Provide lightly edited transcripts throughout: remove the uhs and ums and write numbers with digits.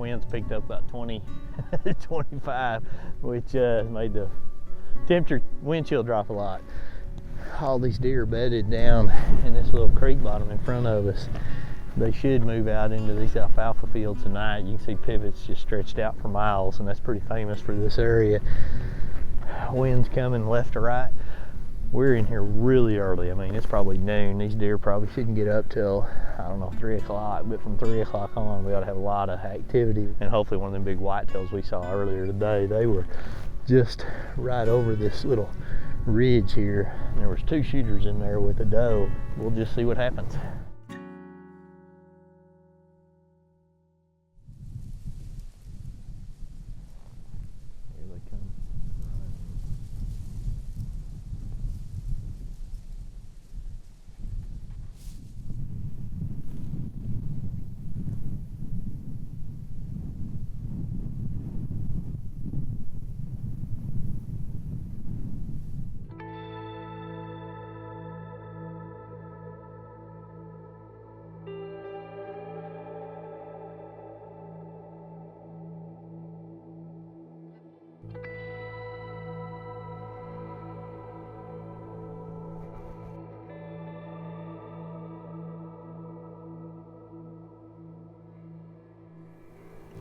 winds picked up about 20, 25, which made the temperature, wind chill drop a lot. All these deer bedded down in this little creek bottom in front of us. They should move out into these alfalfa fields tonight. You can see pivots just stretched out for miles, and that's pretty famous for this area. Winds coming left to right. We're in here really early. I mean, it's probably noon. These deer probably shouldn't get up till, I don't know, 3 o'clock, but from 3 o'clock on, we ought to have a lot of activity. And hopefully one of them big whitetails we saw earlier today, they were just right over this little ridge here. And there was 2 shooters in there with a doe. We'll just see what happens. Here they come.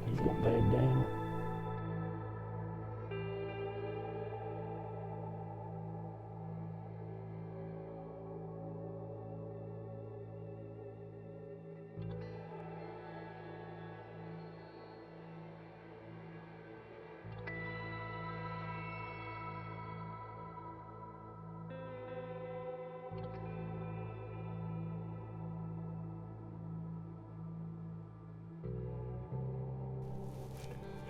He's gonna bed down.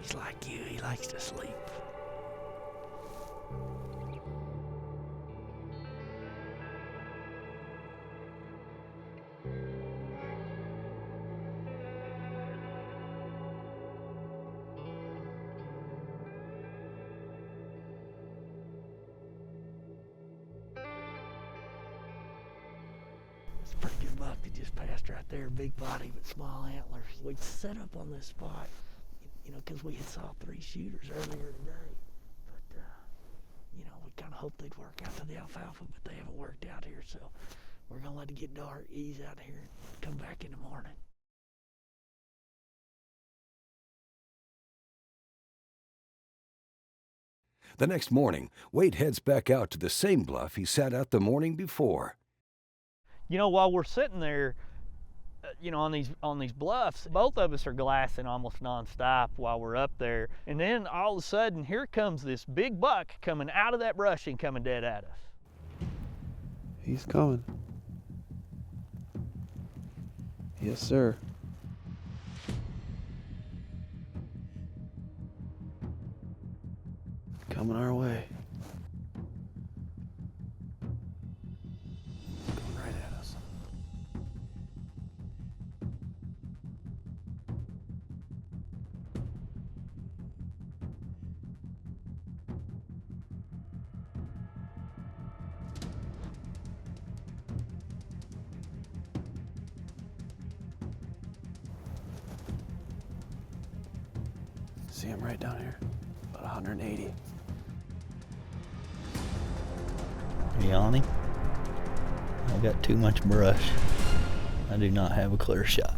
He's like you, he likes to sleep. It's a pretty good buck that just passed right there, big body but small antlers. We set up on this spot, you know, because we had saw 3 shooters earlier today. But, you know, we kind of hoped they'd work out to the alfalfa, but they haven't worked out here. So we're going to let it get dark, ease out here, and come back in the morning. The next morning, Wade heads back out to the same bluff he sat at the morning before. You know, while we're sitting there, you know, on these bluffs, both of us are glassing almost nonstop while we're up there. And then all of a sudden, here comes this big buck coming out of that brush and coming dead at us. He's coming. Yes, sir. Coming our way. Coming right at us. See him right down here, about 180. You on him? I got too much brush. I do not have a clear shot.